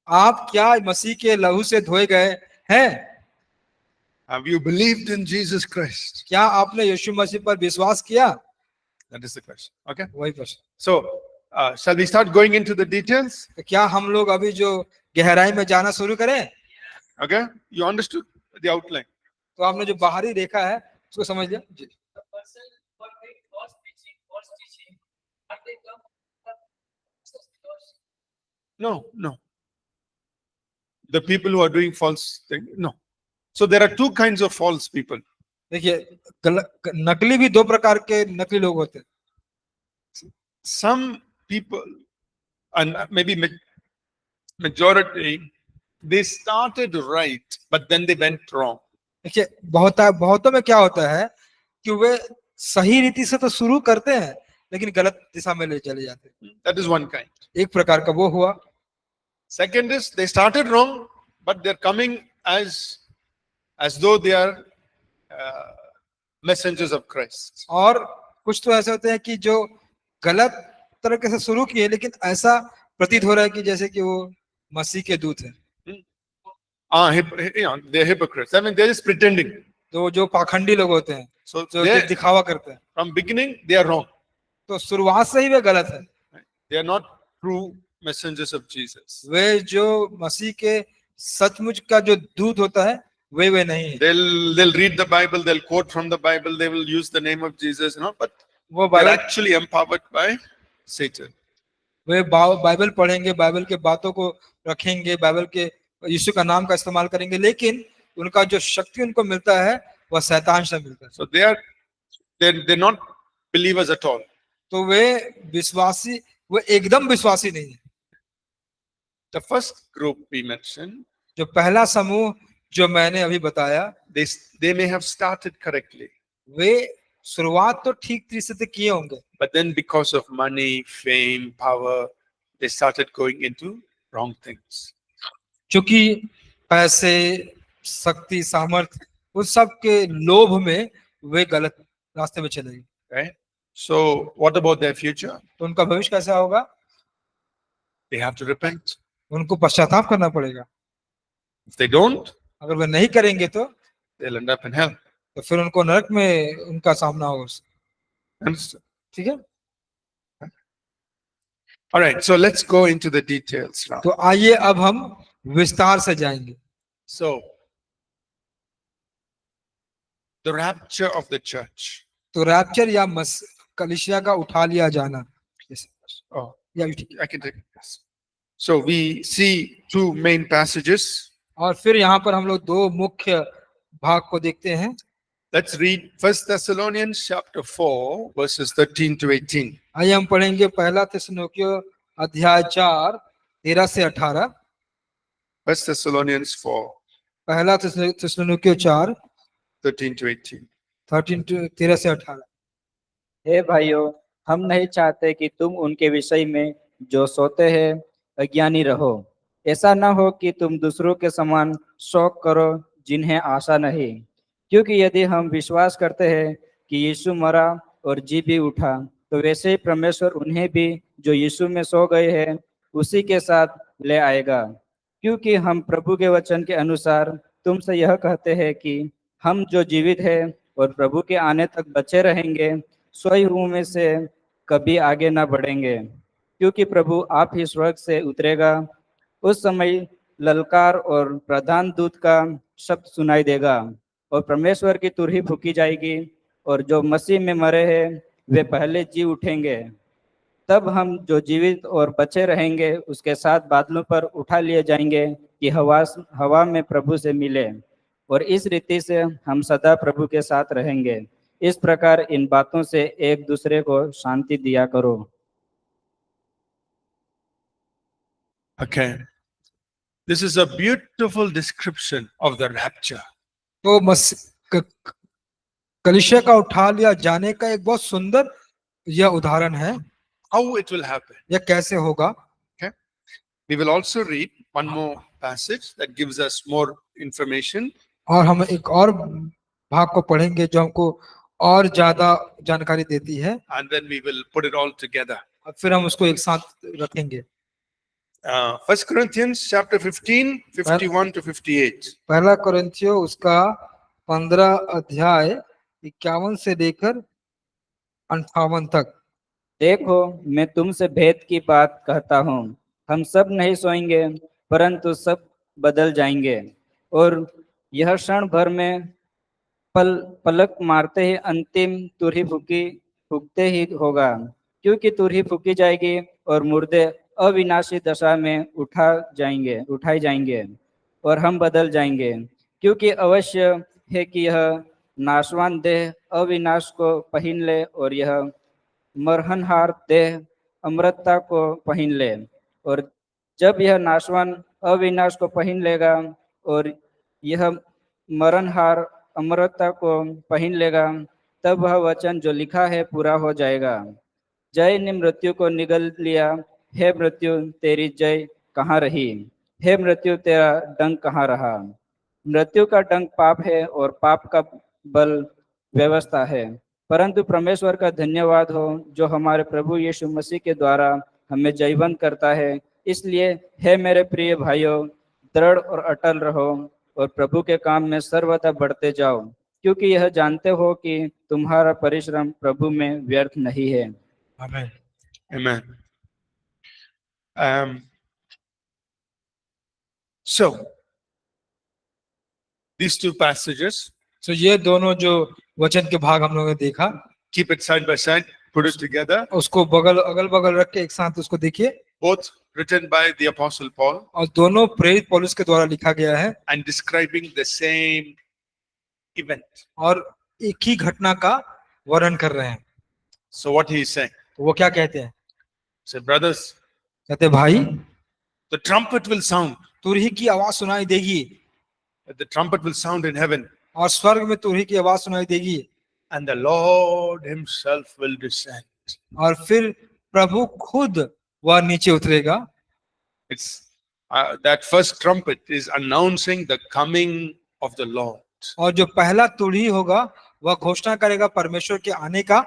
आप क्या मसीह के लहू से धोए गए हैं? Have you believed in Jesus Christ? क्या आपने यीशु मसीह पर विश्वास किया? That is the question. Okay. वही प्रश्न। So, shall we start going into the details? तो क्या हम लोग अभी जो गहराई में जाना शुरू करें? Okay. You understood the outline. तो आपने जो बाहरी रेखा है उसको समझ लिया जी। The person who are doing false teaching, are they come because No, no. The people who are doing false thing, no. So there are two kinds of false people. देखिए नकली भी दो प्रकार के नकली लोग होते हैं। Some people, and maybe majority, they started right, but then they went wrong. देखिए बहुतों में क्या होता है कि वे सही रीति से तो शुरू करते हैं लेकिन गलत दिशा में ले चले जाते हैं। That is one kind. एक प्रकार का वो हुआ। Second is they started wrong, but they're coming as though they are messengers of Christ. और कुछ तो ऐसे होते हैं कि जो गलत तरीके से शुरू किए लेकिन ऐसा प्रतीत हो रहा है कि जैसे कि वो मसीह के दूत हैं। They're hypocrites. I mean, they're just pretending. तो जो पाखंडी लोग होते हैं So जो they, दिखावा करते हैं from beginning, they are wrong. तो शुरुआत से ही वे गलत है। They are not true messengers of Jesus. वे जो मसीह के सचमुच का जो दूत होता है वे नहीं है। They'll read the Bible, they'll quote from the Bible, they will use the name of Jesus, but वो they're Bible actually empowered by Satan. Way Bible पढ़ेंगे, बाइबल के बातों को रखेंगे, बाइबल के यीशु का नाम का इस्तेमाल करेंगे, लेकिन उनका जो शक्ति उनको मिलता है वह शैतान से मिलता है। So they're not believers at all. तो वे एकदम विश्वासी नहीं है। The first group we mentioned, जो पहला समूह जो मैंने अभी बताया, they may have started correctly, वे शुरुआत तो ठीक तरीके से किए होंगे, but then because of money, fame, power, they started going into wrong things. क्योंकि पैसे, शक्ति, सामर्थ्य, उस सब के लोभ में वे गलत रास्ते में चले गए। Right? So what about their future? तो उनका भविष्य कैसा होगा? They have to repent. उनको पश्चाताप करना पड़ेगा। If they don't, अगर वे नहीं करेंगे तो they'll end up in hell. तो फिर उनको नरक में उनका सामना होगा। Understand? ठीक है। All right, so let's go into the details now. तो आइए अब हम विस्तार से जाएंगे। So, the rapture of the church. तो रैप्चर या कलीसिया का उठा लिया जाना। Oh, या ठीक है। I can take this. So we see two main passages. और फिर यहाँ पर हम लोग दो मुख्य भाग को देखते हैं। Let's read 1 Thessalonians chapter 4, verses 13 to 18. आइए हम पढ़ेंगे पहला थिस्सलुनीकियों अध्याय 4 13 से 18। 1 Thessalonians 4, पहला थिस्सलुनीकियों 4 13 to 18. 13 से 18। हे भाइयों, हम नहीं चाहते कि तुम उनके विषय में जो सोते हैं अज्ञानी रहो। ऐसा न हो कि तुम दूसरों के समान शौक करो जिन्हें आशा नहीं, क्योंकि यदि हम विश्वास करते हैं कि यीशु मरा और जी भी उठा, तो वैसे ही परमेश्वर उन्हें भी जो यीशु में सो गए हैं उसी के साथ ले आएगा। क्योंकि हम प्रभु के वचन के अनुसार तुमसे यह कहते हैं कि हम जो जीवित हैं और प्रभु के आने तक बचे रहेंगे, सोए में से कभी आगे न बढ़ेंगे, क्योंकि प्रभु आप ही स्वर्ग से उतरेगा। उस समय ललकार और प्रधान दूत का शब्द सुनाई देगा और परमेश्वर की तुरही फूकी जाएगी, और जो मसीह में मरे हैं वे पहले जी उठेंगे। तब हम जो जीवित और बचे रहेंगे उसके साथ बादलों पर उठा लिए जाएंगे कि हवा में प्रभु से मिले, और इस रीति से हम सदा प्रभु के साथ रहेंगे। इस प्रकार इन बातों से एक दूसरे को शांति दिया करो। Okay. This is a beautiful description of the rapture. तो कलीसिया का उठा लिया जाने का एक बहुत सुंदर यह उदाहरण है। How it will happen. यह कैसे होगा? We will also read one more passage that gives us more information. और हम एक और भाग को पढ़ेंगे जो हमको और ज्यादा जानकारी देती है, And then we will put it all together. और फिर हम उसको एक साथ रखेंगे। 1 Corinthians chapter 15, 51 to 58. पहला कोरिन्थियों उसका 15 अध्याय 51 से लेकर 58 तक। देखो, मैं तुमसे भेद की बात कहता हूँ, हम सब नहीं सोएंगे, परंतु सब बदल जाएंगे, और यह क्षण भर में पलक मारते ही अंतिम तुरही फूकते ही होगा, क्योंकि तुरही फूकी जाएगी और मुर्दे अविनाशी दशा में उठाए जाएंगे और हम बदल जाएंगे, क्योंकि अवश्य है कि यह नाशवान देह अविनाश को पहन ले और यह मरहनहार देह अमरता को पहन ले। और जब यह नाशवान अविनाश को पहन लेगा और यह मरणहार अमरता को पहन लेगा, तब वह वचन जो लिखा है पूरा हो जाएगा। जय ने मृत्यु को निगल लिया, हे मृत्यु तेरी जय कहाँ रही, हे मृत्यु तेरा डंक कहाँ रहा। मृत्यु का डंक पाप है और पाप का बल व्यवस्था है, परंतु परमेश्वर का धन्यवाद हो जो हमारे प्रभु यीशु मसीह के द्वारा हमें जयवंत करता है। इसलिए हे मेरे प्रिय भाइयों, दृढ़ और अटल रहो और प्रभु के काम में सर्वदा बढ़ते जाओ, क्योंकि यह जानते हो कि तुम्हारा परिश्रम प्रभु में व्यर्थ नहीं है। Amen. Amen. So, these two passages, So ये दोनों जो वचन के भाग हम लोगों ने देखा, keep it side by side, put it together, उसको अगल बगल रख के एक साथ उसको देखिए, both written by the Apostle Paul और दोनों प्रेरित पौलुस के द्वारा लिखा गया है and describing the same event. और एक ही घटना का वर्णन कर रहे हैं। So, what he is saying, तो वो क्या कहते हैं? say, brothers, कहते हैं, भाई the trumpet will sound, तुरही की आवाज सुनाई देगी the trumpet will sound in heaven, और स्वर्ग में तुरही की आवाज सुनाई देगी and the Lord himself will descend. और फिर प्रभु खुद वह नीचे उतरेगा। It's that first trumpet is announcing the coming of the Lord. और जो पहला तुरही होगा वह घोषणा करेगा परमेश्वर के आने का।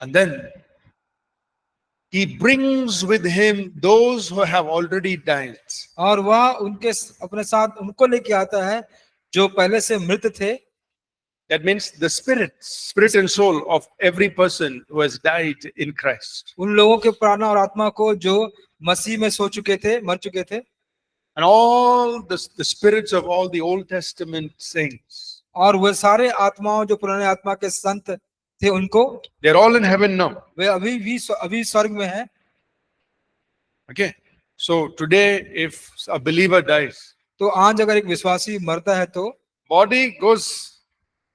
And then he brings with him those who have already died. और वह उनके अपने साथ उनको लेके आता है जो पहले से मृत थे। That means the spirit and soul of every person who has died in Christ. उन लोगों के प्राण और आत्मा को जो मसीह में सो चुके थे, मर चुके थे। And all the spirits of all the Old Testament saints. और वे सारे आत्माओं जो पुराने आत्मा के संत थे उनको, They're all in heaven now. वे अभी स्वर्ग में हैं। Okay. So today if a believer dies, तो आज अगर एक विश्वासी मरता है तो body goes,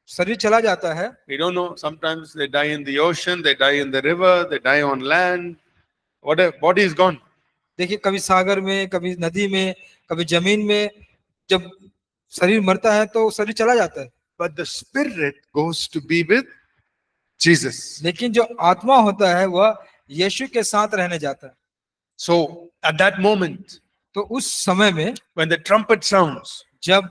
शरीर चला जाता है। we don't know, sometimes they die in the ocean, they die in the river, they die on land, whatever, body is gone. देखिए, कभी सागर में, कभी नदी में, कभी जमीन में, जब शरीर मरता है तो शरीर चला जाता है, But the spirit goes to be with Jesus. लेकिन जो आत्मा होता है वह यीशु के साथ रहने जाता है। So at that moment, तो उस समय में when the trumpet sounds, जब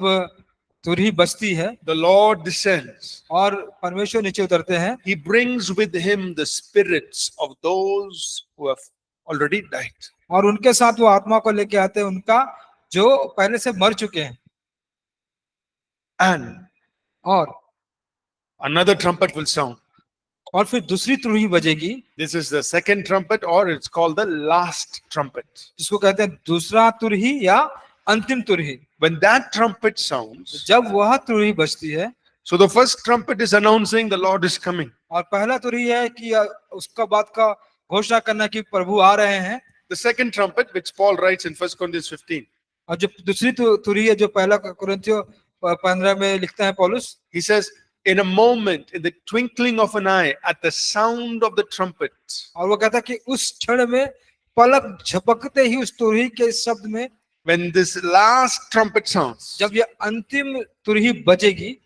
तुरही बजती है the Lord descends. और परमेश्वर नीचे उतरते हैं, He brings with him the spirits of those who have already died. और उनके साथ वो आत्मा को लेके आते हैं उनका जो पहले से मर चुके हैं। And और another trumpet will sound. और फिर दूसरी तुरही बजेगी, This is the second trumpet, or it's called the last trumpet. जिसको कहते हैं दूसरा तुरही या अंतिम तुरही। When that trumpet sounds, जब वह तुरही बजती है, so the first trumpet is announcing the Lord is coming. और पहला तुरही है कि उसका बात का घोषणा करना कि प्रभु आ रहे हैं। The second trumpet, which Paul writes in 1 Corinthians 15, और जो दूसरी तुरही है जो पहला कुरिन्थियों 15 में लिखता है पौलुस, he says, in a moment, in the twinkling of an eye, at the sound of the trumpet, और वो कहता है कि उस क्षण में पलक झपकते ही उस तुरही के शब्द में, when this last trumpet sounds, जब ये अंतिम तुरही बजेगी,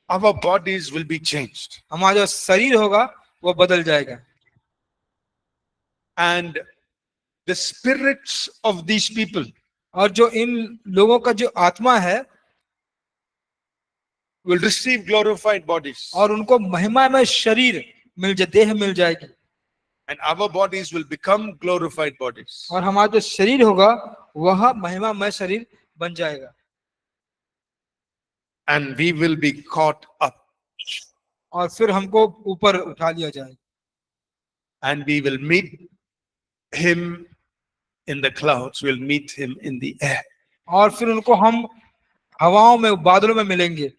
our bodies will be changed. हमारा जो शरीर होगा वो बदल जाएगा। And the spirits of these people और जो इन लोगों का जो आत्मा है will receive glorified bodies. और उनको महिमा में शरीर देह मिल जाएगी, And our bodies will become glorified bodies. और हमारा जो शरीर होगा वह महिमा में शरीर बन जाएगा। And we will be caught up. और फिर हमको ऊपर उठा लिया जाएगा। And we will meet him in the clouds. We'll meet him in the air. और फिर उनको हम हवाओं में बादलों में मिलेंगे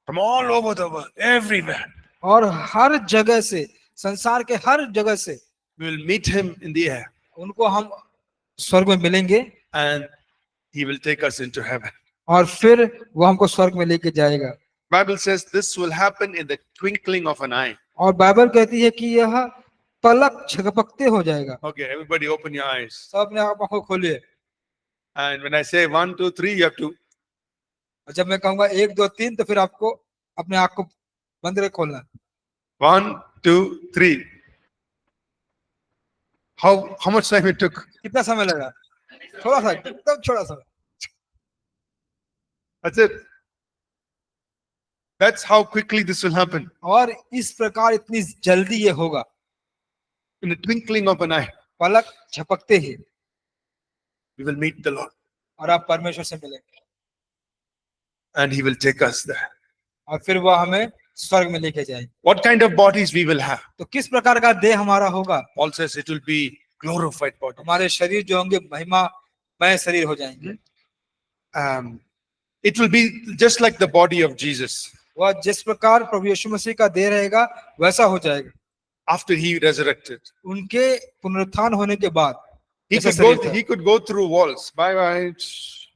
from all over the world, everywhere. और हर जगह से, संसार के हर जगह से We will meet him in the air उनको हम स्वर्ग में मिलेंगे and he will take us into heaven. और फिर वो हमको स्वर्ग में लेके जाएगा। Bible says this will happen in the twinkling of an eye. और बाइबल कहती है कि यह पलक झपकते हो जाएगा। Okay, everybody open your eyes. सब अपने आंखों खोलिए And when I say 1, 2, 3, you have to और जब मैं कहूंगा 1 2 3 तो फिर आपको अपने आंख को बंद करके खोलना। 1, 2, 3. How much time it took? कितना समय लगा? थोड़ा सा, एकदम थोड़ा सा। That's it. That's how quickly this will happen. और इस प्रकार इतनी जल्दी ये होगा, In the twinkling of an eye, पलक झपकते ही we will meet the Lord और आप परमेश्वर से मिलेंगे and he will take us there. और फिर वो हमें स्वर्ग में लेके जाएंगे। What kind of bodies we will have? तो किस प्रकार का देह हमारा होगा? Paul says it will be glorified body. हमारे शरीर जो होंगे महिमामय शरीर हो जाएंगे। It will be just like the body of Jesus वह जिस प्रकार प्रभु यीशु मसीह का देह रहेगा वैसा हो जाएगा after he resurrected. उनके पुनरुत्थान होने के बाद। He जैसा could शरीर go, था। he could go through walls. Bye bye.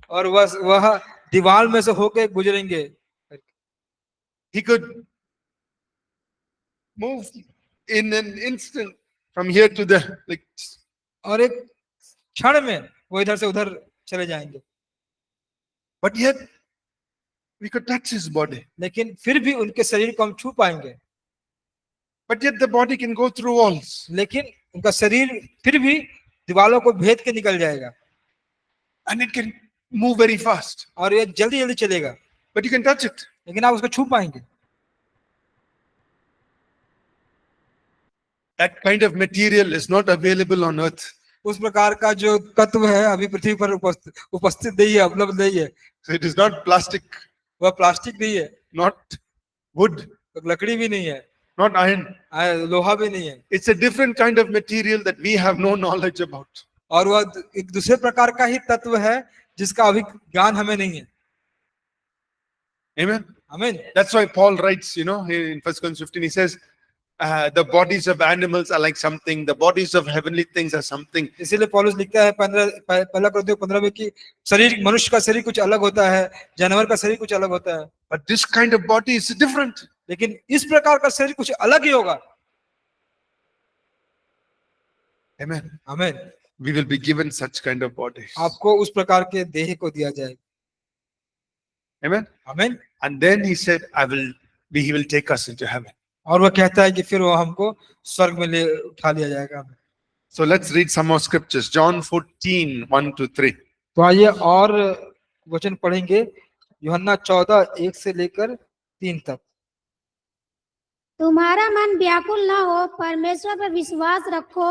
और वह दीवार में से होके गुजरेंगे। He could move in an instant from here to there. Like, और एक क्षण में वो इधर से उधर चले जाएंगे। but yet we could touch his body. लेकिन फिर भी उनके शरीर को हम छू पाएंगे। But yet the body can go through walls. लेकिन उनका शरीर फिर भी दीवारों को भेद के निकल जाएगा And it can move very fast. और ये जल्दी जल्दी चलेगा, But you can touch it. लेकिन आप उसको छू पाएंगे। That kind of material is not available on earth. उस प्रकार का जो तत्व है अभी पृथ्वी पर उपस्थित नहीं है, उपलब्ध नहीं है। So it is not plastic, वह प्लास्टिक नहीं है, not wood, लकड़ी भी नहीं है, not iron. लोहा भी नहीं है, It's a different kind of material that we have no knowledge about. और वह एक दूसरे प्रकार का ही तत्व है जिसका अभी ज्ञान हमें नहीं है। Amen. आमीन। That's why Paul writes, in 1 Corinthians 15, he says, the bodies of animals are like something, the bodies of heavenly things are something. इसीलिए पौलुस लिखता है पहला कुरिन्थियों 15 में कि शरीर, मनुष्य का शरीर कुछ अलग होता है, जानवर का शरीर कुछ अलग होता है, But this kind of body is different. लेकिन इस प्रकार का शरीर कुछ अलग ही होगा। Amen. आमीन। We will be given such kind of bodies. आपको उस प्रकार के देह को दिया जाएगा। Amen. आमीन। And then he said, he will take us into heaven. और वह कहता है कि फिर वो हमको स्वर्ग में ले उठा लिया जाएगा। So let's read some more scriptures. John 14, 1 to 3. तो आइए और वचन पढ़ेंगे, यूहन्ना 14 1 से लेकर 3 तक। तुम्हारा मन व्याकुल न हो, परमेश्वर पर विश्वास रखो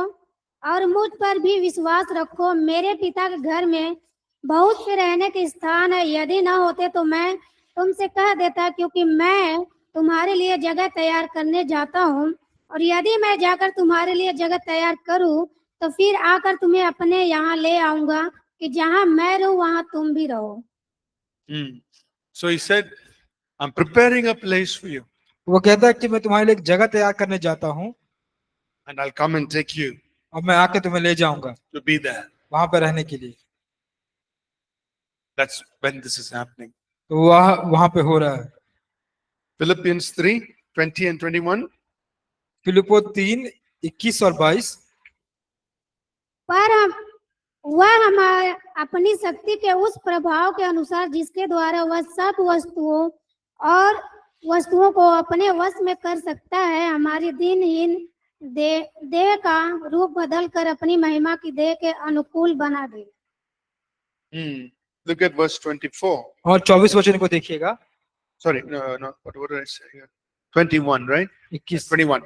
और मुझ पर भी विश्वास रखो। मेरे पिता के घर में बहुत से रहने के स्थान है, यदि न होते तो मैं तुमसे कह देता, क्योंकि मैं तुम्हारे लिए जगह तैयार करने जाता हूँ। और यदि मैं जाकर तुम्हारे लिए जगह तैयार करूँ तो फिर आकर तुम्हें अपने यहाँ ले आऊंगा, कि जहाँ मैं रहूँ वहाँ तुम भी रहो। So he said, I'm preparing a place for you वो कहता है कि मैं तुम्हारे लिए एक जगह तैयार करने जाता हूँ and I'll come and take you और मैं आके तुम्हें ले जाऊंगा to be there. वहां पे रहने के लिए। That's when this is happening. तो वहां पे हो रहा है। Philippians 3, 20 and 21. फिलिप्पो 3 21 और 22। पर वह हमारे अपनी शक्ति के उस प्रभाव के अनुसार जिसके द्वारा वह सब वस्तुओं को अपने वश में कर सकता है, हमारी दिनहीन देह का रूप बदल कर अपनी महिमा की देह के अनुकूल बना दे। Look at verse 24. और 24 वचन को देखिएगा। Sorry, no, what did I say here? 21, right? 21.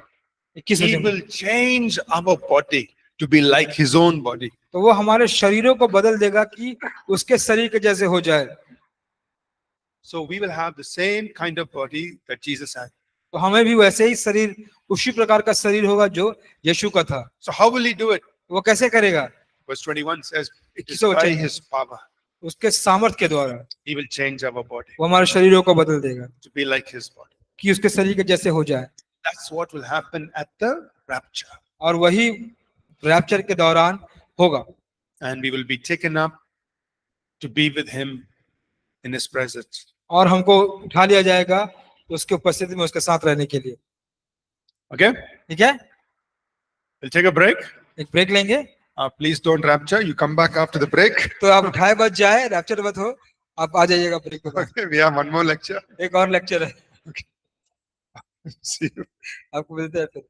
21 He वचन। will change our body to be like his own body. तो वो हमारे शरीरों को बदल देगा कि उसके शरीर के जैसे हो जाए। So we will have the same kind of body that Jesus had. तो हमें भी वैसे ही शरीर, उसी प्रकार का शरीर होगा जो यीशु का था। So how will he do it? वो कैसे करेगा? Verse 21 says, it is 21 by वचन। his power. उसके सामर्थ्य के द्वारा He will change our body वो हमारे शरीरों को बदल देगा to be like his body. कि उसके शरीर के जैसे हो जाए। That's what will happen at the rapture. और वही रैप्चर के दौरान होगा And we will be taken up to be with him in his presence. और हमको उठा लिया जाएगा उसके उपस्थिति में उसके साथ रहने के लिए। Okay? ठीक है, We'll take a break. एक ब्रेक लेंगे। Please don't rapture. You come back after the break. तो आप 2:30 बज जाए, रैप्चर मत हो, आप आ जाइएगा ब्रेक के बाद। Okay, we have one more lecture. एक और लेक्चर है, See you. आपको मिलते हैं फिर।